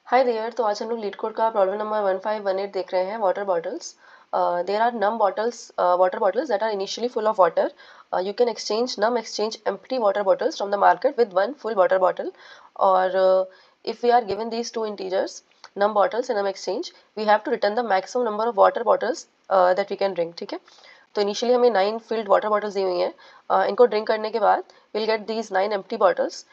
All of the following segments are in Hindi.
Hi there. तो आज हम लोग लीड कोड का प्रॉब्लम नंबर 1518 देख रहे हैं, water bottles. There are num bottles, water bottles that are initially full of water. You can exchange empty water bottles from the market with one full water bottle. Or if we are given these two integers, num bottles and num exchange, we have to return the maximum number of water bottles that we can drink. ठीक है, तो इनिशियली हमें 9 filled water bottles दी हुई हैं. इनको ड्रिंक करने के बाद we'll get these 9 empty bottles.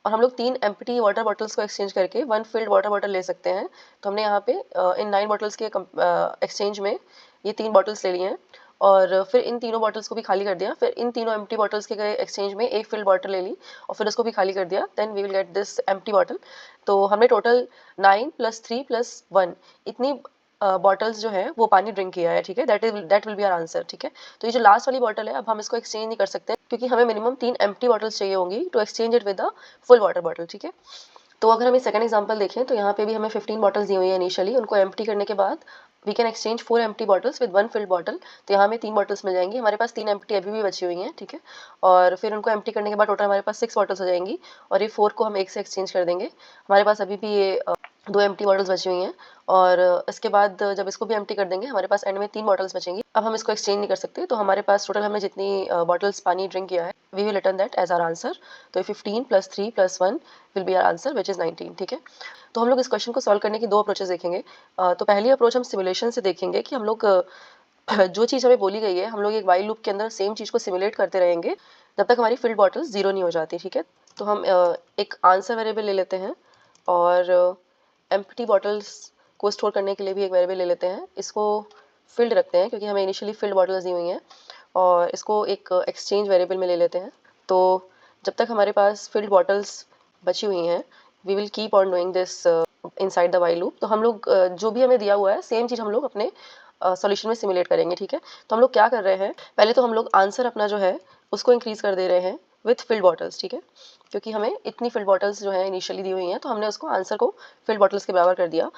और हम लोग 3 एम्प्टी वाटर बॉटल्स को एक्सचेंज करके 1 फिल्ड वाटर बॉटल ले सकते हैं. तो हमने यहाँ पे इन 9 बॉटल्स के एक्सचेंज में ये 3 बॉटल्स ले लिए हैं और फिर इन तीनों बॉटल्स को भी खाली कर दिया. फिर इन तीनों एम्प्टी बॉटल्स के एक्सचेंज में एक फिल्ड बॉटल ले ली और फिर उसको भी खाली कर दिया. Then we will get this empty bottle. तो हमने टोटल 9 + 3 + 1 इतनी बॉटल्स जो है वो पानी ड्रिंक किया है. ठीक है, that will be our answer. ठीक है, तो ये जो लास्ट वाली बॉटल है, अब हम इसको एक्सचेंज नहीं कर सकते क्योंकि हमें मिनिमम 3 एम्प्टी बॉटल्स चाहिए होंगी to exchange it with a full water bottle. ठीक है, तो अगर हम ये सेकंड एग्जांपल देखें तो यहाँ पे भी हमें 15 बॉटल्स दी हुई है इनिशियली. उनको एम्प्टी करने के बाद we can exchange 4 empty bottles with 1 filled bottle. तो यहाँ हमें 3 बॉटल्स मिल जाएंगी. हमारे पास 3 एम्प्टी अभी भी बची हुई हैं. ठीक है, और फिर उनको एम्प्टी करने के बाद टोटल हमारे पास 6 बॉटल्स हो जाएंगी और ये 4 को हम एक से एक्सचेंज कर देंगे. हमारे पास अभी भी ये 2 एम्प्टी बॉटल्स बची हुई हैं और इसके बाद जब इसको भी एम्प्टी कर देंगे हमारे पास एंड में 3 बॉटल्स बचेंगी. अब हम इसको एक्सचेंज नहीं कर सकते, तो हमारे पास टोटल हमने जितनी बॉटल्स पानी ड्रिंक किया है we will return that as our answer. तो 15 + 3 + 1 will be our answer which is 19. ठीक है, तो हम लोग इस क्वेश्चन को सॉल्व करने की 2 अप्रोचेस देखेंगे. तो पहली अप्रोच हम सिमुलेशन से देखेंगे कि हम लोग जो चीज़ हमें बोली गई है हम लोग एक वाइल लूप के अंदर सेम चीज़ को सिमुलेट करते रहेंगे जब तक हमारी फिल्ड बॉटल्स 0 नहीं हो जाती. ठीक है, तो हम एक आंसर वेरिएबल ले लेते हैं और एम्प्टी बॉटल्स को स्टोर करने के लिए भी एक वेरिएबल ले लेते हैं. इसको फिल्ड रखते हैं क्योंकि हमें इनिशियली फिल्ड बॉटल्स दी हुई हैं और इसको एक एक्सचेंज वेरिएबल में ले लेते हैं. तो जब तक हमारे पास फिल्ड बॉटल्स बची हुई हैं we will keep on doing this inside the while loop. तो हम लोग जो भी हमें दिया हुआ है सेम चीज़ हम लोग अपने सॉल्यूशन में सिमुलेट करेंगे. ठीक है, तो हम लोग क्या कर रहे हैं, पहले तो हम लोग आंसर अपना जो है उसको इंक्रीज़ कर दे रहे हैं विथ फिल्ड बॉटल्स. ठीक है, क्योंकि हमें इतनी फिल्ड बॉटल्स जो है इनिशियली दी हुई हैं तो हमने उसको आंसर को फिल्ड बॉटल्स के बराबर कर दिया.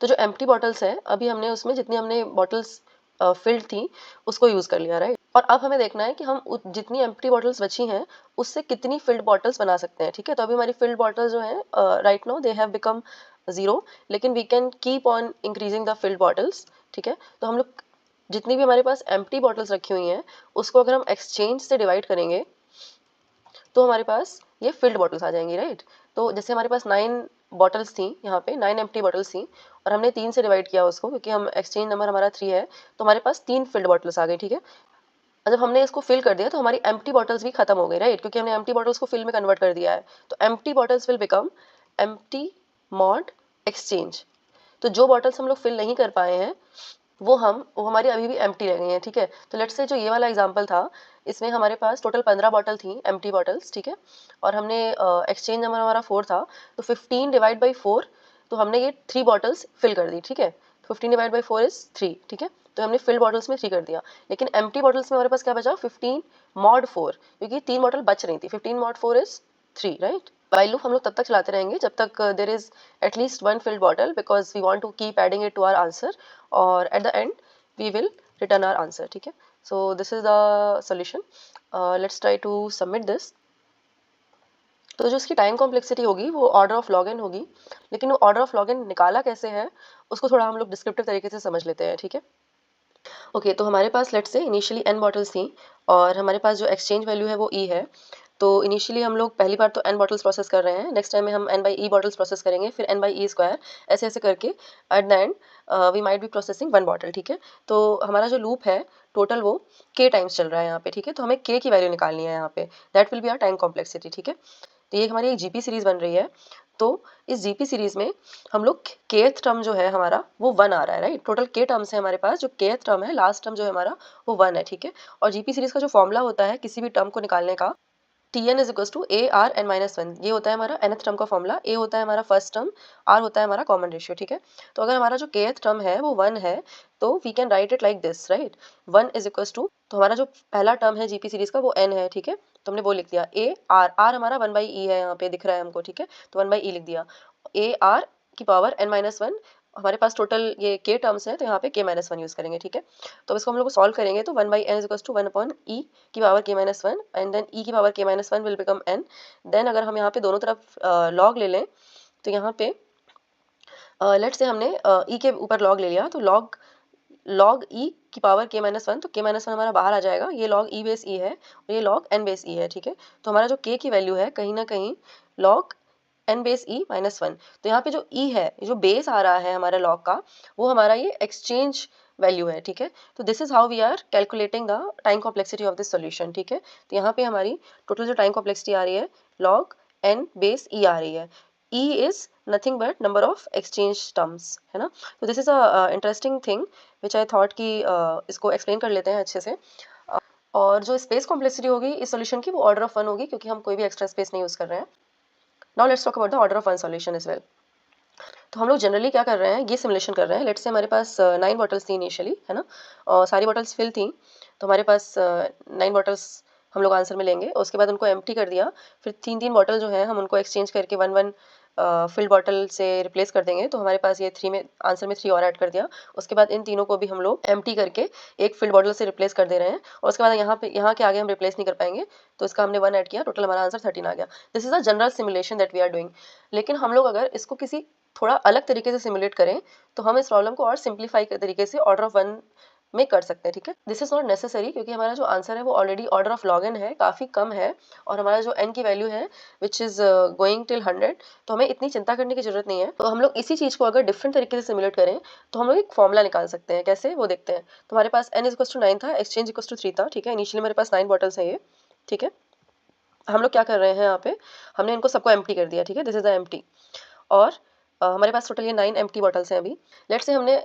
तो जो एम्प्टी बॉटल्स है अभी हमने उसमें जितनी हमने बॉटल्स फिल्ड थी उसको यूज़ कर लिया, राइट. और अब हमें देखना है कि हम जितनी एम्प्टी बॉटल्स बची हैं उससे कितनी फिल्ड बॉटल्स बना सकते हैं. ठीक है, तो अभी हमारी फिल्ड बॉटल्स जो हैं right now they have become 0, लेकिन we can keep on increasing the filled bottles. ठीक है, तो हम लोग जितनी भी हमारे पास एम्प्टी बॉटल्स रखी हुई हैं उसको अगर हम एक्सचेंज से डिवाइड करेंगे तो हमारे पास ये फिल्ड बॉटल्स आ जाएंगी, राइट. तो जैसे हमारे पास 9 बॉटल्स थी, यहाँ पे 9 एम्प्टी बॉटल्स थी और हमने 3 से डिवाइड किया उसको क्योंकि हम एक्सचेंज नंबर हमारा 3 है तो हमारे पास 3 फिल्ड बॉटल्स आ गई. ठीक है, जब हमने इसको फिल कर दिया तो हमारी एम्प्टी बॉटल्स भी खत्म हो गई, राइट, क्योंकि हमने एम्प्टी बॉटल्स को फिल में कन्वर्ट कर दिया है. तो empty bottles will become empty mod exchange. तो जो बॉटल्स हम लोग फिल नहीं कर पाए हैं वो हमारी अभी भी एम्प्टी रह गई हैं. ठीक है, तो लेट्स से जो ये वाला एग्जांपल था इसमें हमारे पास टोटल 15 बॉटल थी एम्प्टी बॉटल्स. ठीक है, और हमने एक्सचेंज नंबर हमारा 4 था तो 15 डिवाइड बाई 4, तो हमने ये 3 बॉटल्स फिल कर दी. ठीक है, 15 डिवाइड बाई 4 इज 3. ठीक है, तो हमने फिल बॉटल्स में 3 कर दिया, लेकिन एम्प्टी बॉटल्स में हमारे पास क्या बचा 15 मॉड 4, क्योंकि 3 बॉटल बच रही थी. 15 mod 4 is 3, right. While loop हम लोग तब तक चलाते रहेंगे जब तक there is at least 1 filled bottle because we want to keep adding it to our answer और at the end we will return our answer. ठीक है, so this is the solution. Let's try to submit this. तो जो इसकी टाइम कॉम्प्लेक्सिटी होगी वो ऑर्डर ऑफ लॉग एन होगी, लेकिन वो ऑर्डर ऑफ लॉग एन निकाला कैसे है उसको थोड़ा हम लोग डिस्क्रिप्टिव तरीके से समझ लेते हैं. ठीक है, ओके, तो हमारे पास let's say initially n bottles थी और हमारे पास जो एक्सचेंज वैल्यू है वो e है. तो इनिशियली हम लोग पहली बार तो n बॉटल्स प्रोसेस कर रहे हैं, नेक्स्ट टाइम में हम n/e बॉटल्स प्रोसेस करेंगे, फिर n/e², ऐसे ऐसे करके at the end we might be processing 1 bottle. ठीक है, तो हमारा जो लूप है टोटल वो k टाइम्स चल रहा है यहाँ पे. ठीक है, तो हमें k की वैल्यू निकालनी है यहाँ पे, that will be our time complexity. ठीक है, तो ये हमारी एक जीपी सीरीज बन रही है. तो इस जीपी सीरीज में हम लोग kth टर्म जो है हमारा वो 1 आ रहा है, राइट. टोटल k टर्म्स है हमारे पास, जो kth टर्म है लास्ट टर्म जो है हमारा वो 1 है. ठीक है, और जीपी सीरीज का जो फॉर्मूला होता है किसी भी टर्म को निकालने का Tn is equal to ARn-1, ये होता है हमारा nth टर्म का फॉर्मूला. A होता है हमारा फर्स्ट टर्म, R होता है हमारा कॉमन रेशियो. ठीक है, तो अगर हमारा जो kth टर्म है वो 1 है तो we can write it like this, right. 1 is equal to, तो हमारा जो पहला टर्म है जीपी सीरीज का वो n है. ठीक है, तो हमने वो लिख दिया AR हमारा 1/e है, यहाँ पे दिख रहा है हमको. ठीक है, तो 1/e लिख दिया. AR की पावर n-1, हमारे पास टोटल ये k टर्म्स हैं तो यहाँ पे k-1 यूज़ करेंगे. ठीक है, तो इसको हम लोग सॉल्व करेंगे तो 1/n is equal to 1/e की power k-1 and then e की power k-1 will become n. Then अगर हम यहाँ पे दोनों तरफ लॉग ले लें तो यहाँ पे लेट्स से हमने ई के ऊपर लॉग ले लिया, तो लॉग ई की पावर k माइनस वन, तो k माइनस वन हमारा बाहर आ जाएगा, ये लॉग ई बेस ई है और ये लॉग n बेस ई है, ठीक है। तो हमारा जो k की वैल्यू है कहीं ना कहीं log n base E minus one. तो यहाँ पे जो e है, जो बेस आ रहा है हमारे लॉग का, वो हमारा ये एक्सचेंज वैल्यू है, ठीक है। तो this is how we are calculating the time complexity of this solution, ठीक है। तो यहाँ पे हमारी टोटल जो टाइम कॉम्प्लेक्सिटी आ रही है लॉग n बेस e आ रही है। e is nothing but number of exchange terms, है ना। तो this is a interesting thing which I thought कि इसको एक्सप्लेन कर लेते हैं अच्छे से। और जो स्पेस कॉम्प्लेक्सिटी होगी इस सॉल्यूशन की, वो ऑर्डर ऑफ वन होगी, क्योंकि हम कोई भी एक्स्ट्रा स्पेस नहीं यूज़ कर रहे हैं। Now let's talk about the order of one solution as well. तो हम लोग जनरली क्या कर रहे हैं, ये सिमुलेशन कर रहे हैं। लेट्स से हमारे पास 9 बॉटल्स थी इनिशियली, है ना, और सारी बॉटल्स फिल थी। तो हमारे पास 9 बॉटल्स हम लोग आंसर में लेंगे, उसके बाद उनको एम्प्टी कर दिया। फिर 3 बॉटल जो है हम उनको एक्सचेंज करके 1 फिल्ड बॉटल से रिप्लेस कर देंगे। तो हमारे पास ये 3 में आंसर में 3 और ऐड कर दिया। उसके बाद इन तीनों को भी हम लोग एम्प्टी करके एक फिल्ड बॉटल से रिप्लेस कर दे रहे हैं, और उसके बाद यहाँ के आगे हम रिप्लेस नहीं कर पाएंगे, तो इसका हमने 1 ऐड किया, टोटल हमारा आंसर 13 आ गया। This is a general simulation that we are doing. लेकिन हम लोग अगर इसको किसी थोड़ा अलग तरीके से सिमुलेट करें, तो हम इस प्रॉब्लम को और सिंप्लीफाई तरीके से ऑर्डर ऑफ वन में कर सकते हैं, ठीक है। दिस इज नॉट नेसेसरी, क्योंकि हमारा जो आंसर है वो already order of log N है, काफ़ी कम है, और हमारा जो एन की वैल्यू है विच इज़ गोइंग टिल 100, तो हमें इतनी चिंता करने की जरूरत नहीं है। तो हम लोग इसी चीज़ को अगर डिफरेंट तरीके से सिमुलेट करें, तो हम लोग एक फॉर्मूला निकाल सकते हैं। कैसे, वो देखते हैं। तो हमारे पास n इक्वल टू 9 था, एक्सचेंज इक्वल टू 3 था, ठीक है। इनिशियली मेरे पास 9 बॉटल्स है ये, ठीक है। हम लोग क्या कर रहे हैं, यहाँ पे हमने इनको सबको एम्प्टी कर दिया, ठीक है। दिस इज द एम्प्टी, और हमारे पास टोटल ये 9 एम्प्टी बॉटल्स हैं अभी। लेट्स से हमने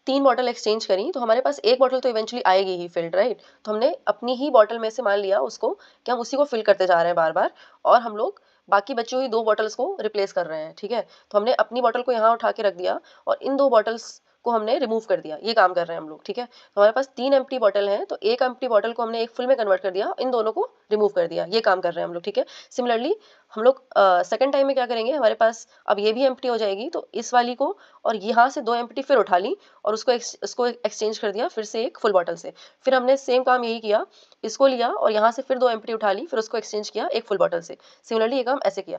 3 बॉटल एक्सचेंज करी, तो हमारे पास एक बॉटल तो इवेंचुअली आएगी ही फिल्ड, राइट। तो हमने अपनी ही बॉटल में से मान लिया उसको कि हम उसी को फिल करते जा रहे हैं बार बार, और हम लोग बाकी बची हुई 2 बॉटल्स को रिप्लेस कर रहे हैं, ठीक है। तो हमने अपनी बॉटल को यहाँ उठा के रख दिया, और इन 2 बॉटल्स को हमने रिमूव कर दिया, ये काम कर रहे हैं हम लोग, ठीक है। तो हमारे पास 3 एम्प्टी बॉटल हैं, तो एक एम्प्टी बॉटल को हमने एक फुल में कन्वर्ट कर दिया, इन दोनों को रिमूव कर दिया, ये काम कर रहे हैं हम लोग, ठीक है। सिमिलरली हम लोग सेकंड टाइम में क्या करेंगे, हमारे पास अब ये भी एम्प्टी हो जाएगी, तो इस वाली को और यहाँ से 2 एम्प्टी फिर उठा ली, और उसको एक्सचेंज कर दिया फिर से एक फुल बॉटल से। फिर हमने सेम काम यही किया, इसको लिया और यहाँ से फिर 2 एम्प्टी उठा ली, फिर उसको एक्सचेंज किया एक फुल बॉटल से। सिमिलरली ये काम ऐसे किया।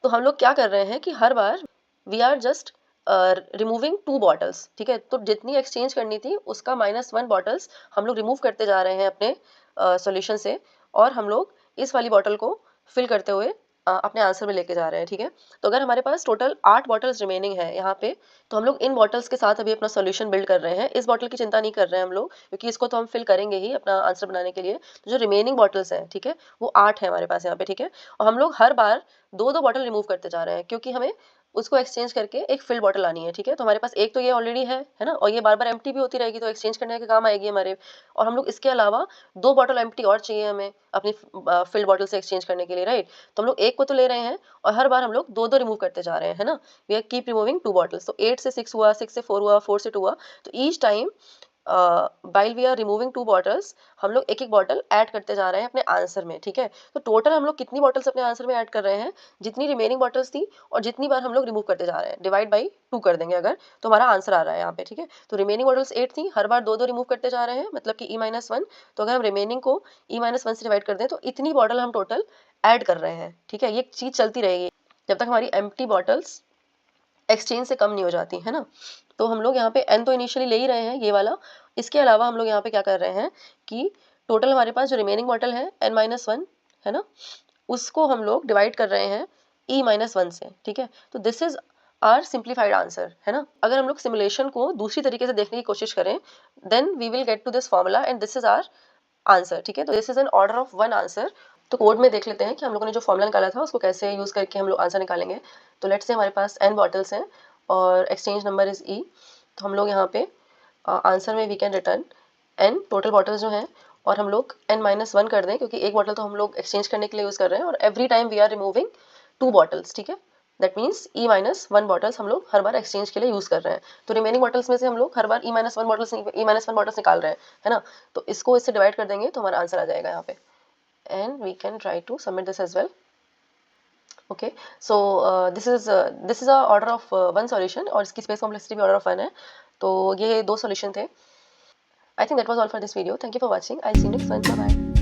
तो हम लोग क्या कर रहे हैं कि हर बार we are just removing 2 bottles, ठीक है। तो जितनी एक्सचेंज करनी थी उसका -1 बॉटल्स हम लोग रिमूव करते जा रहे हैं अपने सॉल्यूशन से, और हम लोग इस वाली बॉटल को फिल करते हुए अपने आंसर में लेके जा रहे हैं, ठीक है। तो अगर हमारे पास टोटल 8 बॉटल्स रिमेनिंग है यहाँ पे, तो हम लोग इन बॉटल्स के साथ अभी अपना सॉल्यूशन बिल्ड कर रहे हैं। इस बॉटल की चिंता नहीं कर रहे हैं हम लोग, क्योंकि इसको तो हम फिल करेंगे ही अपना आंसर बनाने के लिए। तो जो रिमेनिंग बॉटल्स हैं, ठीक है, वो 8 है हमारे पास यहाँ पे, ठीक है। और हम लोग हर बार 2-2 बॉटल रिमूव करते जा रहे हैं, क्योंकि हमें उसको एक्सचेंज करके एक फिल बॉटल आनी है, ठीक है। तो हमारे पास एक तो ये ऑलरेडी है ना, और ये बार बार एम्प्टी भी होती रहेगी, तो एक्सचेंज करने के काम आएगी हमारे। और हम लोग इसके अलावा 2 बॉटल एम्प्टी और चाहिए हमें अपनी फिल बॉटल से एक्सचेंज करने के लिए, राइट। तो हम लोग एक को तो ले रहे हैं, और हर बार हम लोग 2-2 रिमूव करते जा रहे हैं, है ना। We are keep removing 2 bottles. तो 8 से 6 हुआ, 6 से 4 हुआ, 4 से 2 हुआ। तो each time while we are removing 2 bottles, हम लोग एक एक बॉटल ऐड करते जा रहे हैं अपने आंसर में, ठीक है। तो टोटल हम लोग कितनी बॉटल्स अपने आंसर में ऐड कर रहे हैं, जितनी रिमेनिंग बॉटल्स थी और जितनी बार हम लोग रिमूव करते जा रहे हैं, डिवाइड बाई 2 कर देंगे अगर, तो हमारा आंसर आ रहा है यहाँ पे, ठीक है। तो रिमेनिंग बॉटल्स 8 थी, हर बार 2-2 रिमूव करते जा रहे हैं, मतलब कि E-1। तो अगर हम रिमेनिंग को E-1 से डिवाइड कर दें, तो इतनी बॉटल हम टोटल ऐड कर रहे हैं, ठीक है। ये चीज़ चलती रहेगी जब तक हमारी एम्प्टी बॉटल्स एक्सचेंज से कम नहीं हो जाती, है ना। तो हम लोग यहाँ पे n तो इनिशियली ले ही रहे हैं, ये वाला। इसके अलावा हम लोग यहाँ पे क्या कर रहे हैं कि टोटल हमारे पास जो रिमेनिंग बॉटल है n-1, है ना, उसको हम लोग डिवाइड कर रहे हैं E-1 से, ठीक है। तो this is our simplified answer, है ना। अगर हम लोग सिमुलेशन को दूसरी तरीके से देखने की कोशिश करें, then we will get to this formula and this is our answer, ठीक है। तो this is an order of one answer. तो कोड में देख लेते हैं कि हम लोगों ने जो फॉर्मूला निकाला था उसको कैसे यूज़ करके हम लोग आंसर निकालेंगे। तो लेट्स से हमारे पास n बॉटल्स हैं और एक्सचेंज नंबर इज़ E। तो हम लोग यहाँ पे आंसर में we can return n total bottles जो हैं, और हम लोग n-1 कर दें, क्योंकि एक बॉटल तो हम लोग एक्सचेंज करने के लिए यूज़ कर रहे हैं, और every time we are removing 2 bottles, ठीक है। दैट मीन्स E-1 बॉटल्स हम लोग हर बार एक्सचेंज के लिए यूज़ कर रहे हैं। तो रिमेनिंग बॉटल्स में से हम लोग हर बार E-1 बॉटल्स निकाल रहे हैं, है ना। तो इसको इससे डिवाइड कर देंगे तो हमारा आंसर आ जाएगा यहाँ पे, and we can try to submit this as well. Okay, so this is a order of one solution, और इसकी space complexity भी order of 1 है। तो ये 2 solution थे। I think that was all for this video. Thank you for watching. I'll see you next one. Bye bye.